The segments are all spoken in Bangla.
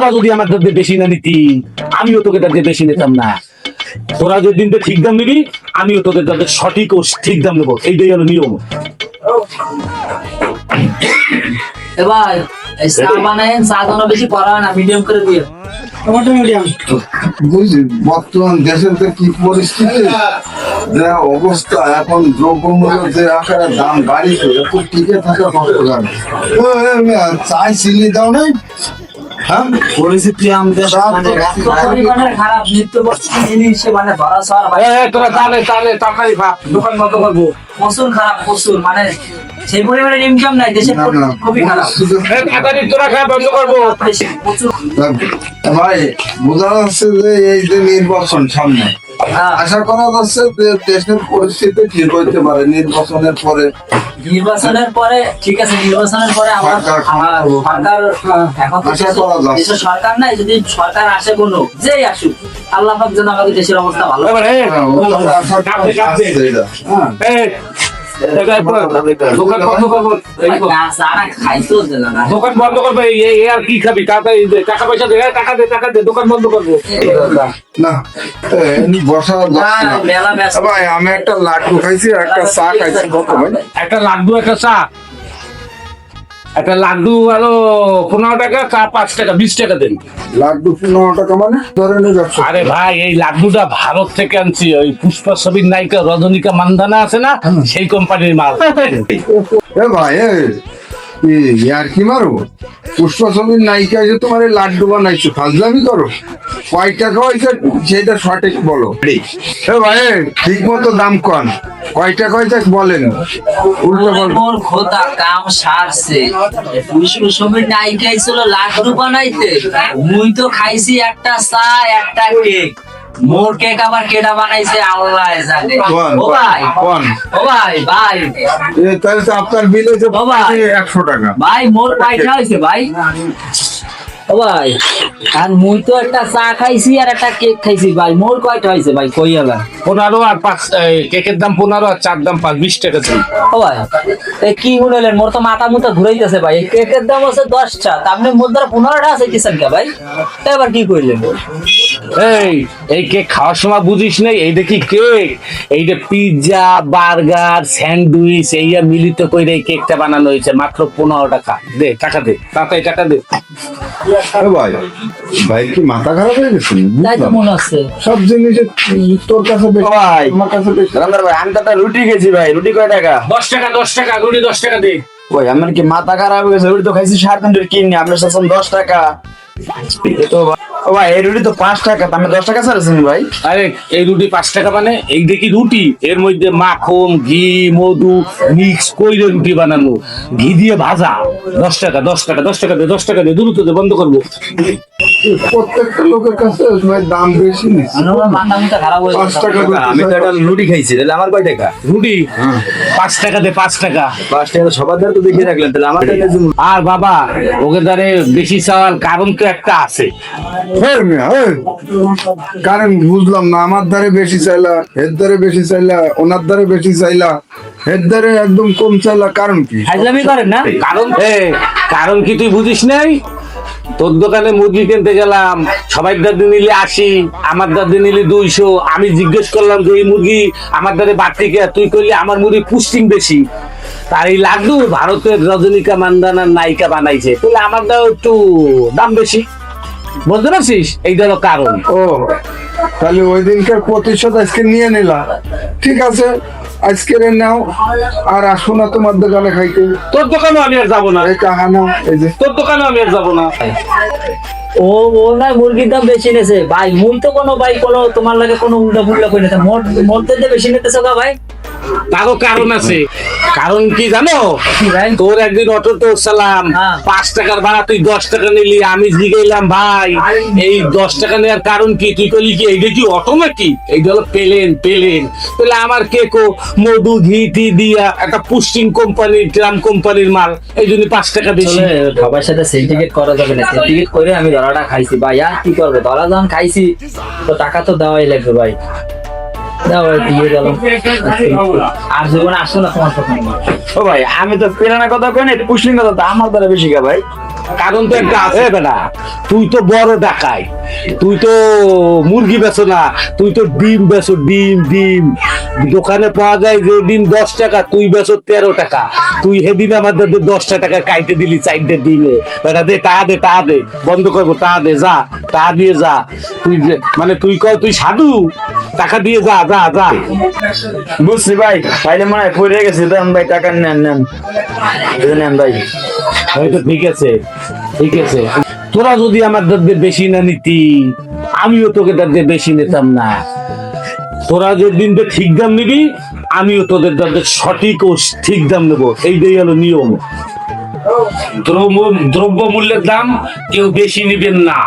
তোরা যদি আমার দাদা বেশি না নিতি আমিও তোকে দাদা বেশি নিতাম না। তোরা যেদিন ঠিক দাম নিবি আমিও তোদের দাদা সঠিক ও ঠিক দাম নেবো, এইটাই হলো নিয়ম। এবার চা বানায়েন, চা যেন বেশি করা হয় না, মিডিয়াম করে দিয়ে। Tomato medium. বুঝলি বর্তমান দেশের যে কি পরিস্থিতি, যে অবস্থা, এখন দ্রব্যমূল্য যে আকারে দাম বাড়িছে, একটু টিকে থাকা কষ্টকর। চাই চিনি দাও নাই, হ্যাঁ পরিস্থিতি আমাদের পরিমাণের খারাপ, নিত্য জিনিস মানে ধরা সর ভাই। তোরা তাহলে তাহলে তাড়াতাড়ি ভাব, দোকান বন্ধ করবো। প্রচুর খারাপ, প্রচুর মানে সেই পরিমাণে ইনকাম নাই দেশে, খুবই খারাপ। তাড়াতাড়ি তোরা খাওয়া বন্ধ করবো। প্রচুর ভাই বোঝা যাচ্ছে যে এই যে নির্বাচন সামনে, আশা করা যাচ্ছে যে দেশের পরিস্থিতি ঠিক হইতে পারে নির্বাচনের পরে। নির্বাচনের পরে ঠিক আছে, নির্বাচনের পরে আমার সরকার এখন তো দেশের সরকার নাই, যদি সরকার আসে কোনো যেই আসুক, আল্লাহ পাক যেন আমাদের দেশের অবস্থা ভালো। দোকান বন্ধ করবো, দোকান বন্ধ করবো। আর কি খাবি? তাড়াতাড়ি টাকা পয়সা দে, টাকা দে, টাকা দে, দোকান বন্ধ করবো। না বসা মেলা ব্যস্ত। ভাই আমি একটা লাড্ডু খাইছি, একটা চা খাইছি, একটা লাড্ডু, একটা চা, একটা লাড্ডু আরো 15 টাকা, চা 5 টাকা, 20 টাকা দেন। লাড্ডু 15 টাকা মানে ধরেনের ব্যবসা। আরে ভাই এই লাড্ডুটা ভারত থেকে আনছি, ওই পুষ্পা ছবির নায়িকা রজনীকা মান্দানা আছে না, সেই কোম্পানির মাল। এ ভাই আর কি মারো, পুষ্পা ছবির নায়িকা যে তোমার এই লাড্ডু বানাইছো, ফাজলামি করো। কয় টাকা হয়েছে সেটা সঠিক বলো। এ ভাই ঠিক মতো দাম কন, কয় টাকা হয়েছে বলেন, উল্টো বল। মোর খোদা কাম সারছে, পুষ্প ছবির নায়িকা ছিল লাড্ডু বানাইতে, মুই তো খাইছি একটা চা একটা কেক। মোর কেক আবার কেডা বানাইছে আল্লাহ জানে। ও ভাই ও ভাই ভাই তাহলে তো আপনার বিল হয়েছে 100 টাকা। ভাই মোর কয়টা হয়েছে ভাই? ও ভাই আর মুই তো একটা চা খাইছি আর একটা কেক খাইছি ভাই, মোর কয়টা হয়েছে ভাই? কই আলা 15 আর 5, কেকের দাম 15 আর চার দাম 5, 20 টাকা দিন। ও ভাই এই কি শুনলেন? মোর তো মাথা মুথা ঘুরাইতেছে ভাই। এই কেকের দাম আছে 10টা, আপনি মোর দ্বারা 15টা আছে কিসের কে ভাই? এবার কি কইলেন? এই কেক খাওয়ার সময় বুঝিস নাই, এই দেখি কেক, এই যে পিৎজা, বার্গার, স্যান্ডউইচ এই মিলিত করে এই কেকটা বানানো হয়েছে, মাত্র 15 টাকা। দে টাকা দে, তাড়াতাড়ি টাকা দে। ভাই ভাই কি মাথা খারাপ হয়ে গেছে? তাই তো মনে হচ্ছে। সব জিনিসের তোর কাছে বেশি, ভাই আমার কাছে বেশি। ভাই আমি তো একটা রুটি খেয়েছি ভাই, রুটি কয় টাকা? 10 টাকা, 10 টাকা, রুটি 10 টাকা দে। ওই আমার কি মাথা খারাপ হয়ে গেছে? রুটি তো খাইছি 3.5 কিনে, আপনার সাথে 10 টাকা। ও ভাই এই রুটি তো 5 টাকা, আমি 10 টাকা ছাড়ছেন ভাই। আরে এই রুটি 5 টাকা মানে এই দেখি রুটি, এর মধ্যে মাখন, ঘি, মধু মিক্স করে রুটি বানানো, ঘি দিয়ে ভাজা। 10 টাকা, 10 টাকা, 10 টাকা দে, 10 টাকা দে, দ্রুত দে, বন্ধ করবো। প্রত্যেকটা লোকের কাছে ভাই দাম বেশি নিচ্ছে। আমার মাথা মুথা খারাপ হয়ে 5 টাকা আমি তো একটা রুটি খাইছি, তাহলে আমার কয় টাকা? রুটি 5 টাকা দে, 5 টাকা। 5 টাকা সবার দ্বারা তো দেখিয়ে রাখলেন, তাহলে আমার টাকা আর বাবা ওকে দ্বারে বেশি চাওয়ার কারণ তো একটা আছে। কারণ বুঝলাম না, আমার ধারে বেশি চাইলা, এর ধারে বেশি চাইলা, ওনার ধারে বেশি চাইলা, এর ধারে একদম কম চাইলা, কারণ কি? ফাজলামি করেন না? কারণ কি তুই বুঝিস নাই? তোর দোকানে মুরগি কিনতে গেলাম, সবাই দাদি নিলে 80, আমার দাদি নিলে 200। আমি জিজ্ঞেস করলাম যে এই মুরগি আমার দাদে বাড়তি কে, তুই করলি আমার মুরগি পুষ্টিং বেশি। তার এই লাড্ডু ভারতের রজনীকা মান্দানার নায়িকা বানাইছে, তাহলে আমার দাও একটু দাম বেশি। বুঝতে পারছিস? এইটা হলো কারণ। ও তাহলে ওই দিনকার প্রতিশোধ আজকে নিয়ে নিলা, ঠিক আছে আজকে নাও, আর আসো না তোমার দোকানে খাইতে। তোর দোকানে আমি আর যাবো না, এই টাকা নাও, এই যে তোর দোকানে আমি আর যাবো না। ও ও না মুরগির দাম বেশি নেছে ভাই, মুই তো কোনো ভাই কোনো তোমার লাগে কোনো উল্টা ফুল্টা করে নেছে, মোর থেকে বেশি নিতেছো গা ভাই? তারও কারণ আছে। কারণ কি জানো? তোর একদিন অটো তো সালাম, 5 টাকার ভাড়া তুই 10 টাকা নিলি। আমি জিগাইলাম ভাই এই 10 টাকা নেওয়ার কারণ কি? তুই কইলি কি এইটা কি অটো নাকি? এইটা হলো প্লেন। তাহলে আমার কেকো মধু ঘি টি দিয়া একটা পুষ্টিং কোম্পানির, ট্রাম কোম্পানির মাল, এই জন্য 5 টাকা বেশি। সবার সাথে সিন্ডিকেট করা যাবে না, সিন্ডিকেট করে আমি ধরাটা খাইছি ভাই, আর কি করবে? ধরা যখন খাইছি তো টাকা তো দেওয়াই লাগবে ভাই। দিয়ে গেল আর জীবনে আসো না তোমার দোকানে। ও ভাই আমি তো পেরানা কথা কই না, পুষ্টিং কথা তো আমার দ্বারা বেশি গা ভাই। কারণ তো একটা আছে বেটা, তুই তো বড় ডাকাই, তুই তো মুরগি বেচো না, তুই তো ডিম বেচো, ডিম ডিম দোকানে পাওয়া যায় যে ডিম 10 টাকা, তুই বেচো 13 টাকা। তুই সেদিন আমাদের 10 টাকা কাইতে দিলি 4টে ডিমে। বেটা দে টাকা দে, টাকা দে, বন্ধ করবো, টাকা দে, যা টাকা দিয়ে যা। তুই মানে তুই কয় তুই সাধু, টাকা দিয়ে যা যা যা। বুঝছি ভাই, তাইলে মনে হয় পড়ে গেছে, দেন ভাই টাকা নেন নেন নেন ভাই। হয়তো ঠিক আছে, ঠিক আছে। তোরা যদি আমার দাদের বেশি না নিতি, আমিও তোকে দাদের বেশি নিতাম না। তোরা যে দিনটা ঠিক দাম নিবি, আমিও তোদের দাদের সঠিক ও ঠিক দাম নেবো, এইটাই হলো নিয়ম। দ্রব্য মূল্যের দাম কেউ বেশি নিবেন না।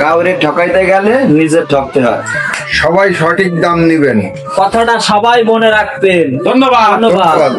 কাউরে ঠকাইতে গেলে নিজে ঠকতে হয়। সবাই সঠিক দাম নিবেন। কথাটা সবাই মনে রাখবেন। ধন্যবাদ। ধন্যবাদ। ধন্যবাদ।